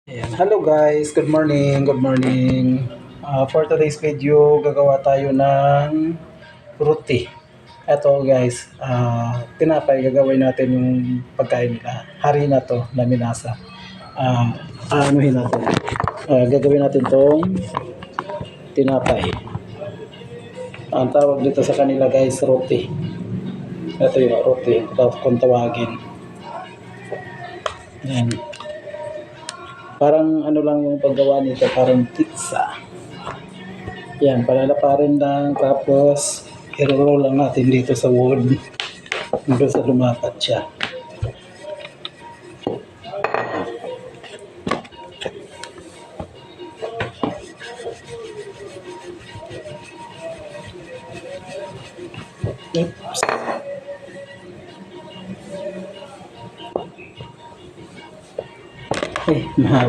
Ayan. Hello guys, good morning, good morning. For today's video, gagawa tayo ng roti. Ito guys, tinapay, gagawin natin yung pagkain nila. Harina to, na minasa. Anuhin natin. Gagawin natin tong tinapay. Ang tawag dito sa kanila guys, roti. Ito yung roti, kung tawagin. Ayan. Parang ano lang yung paggawa nito, parang pizza. Yan, palalaparin lang, tapos i-roll lang natin dito sa wood hanggang sa lumapat siya. Oops. Mahal.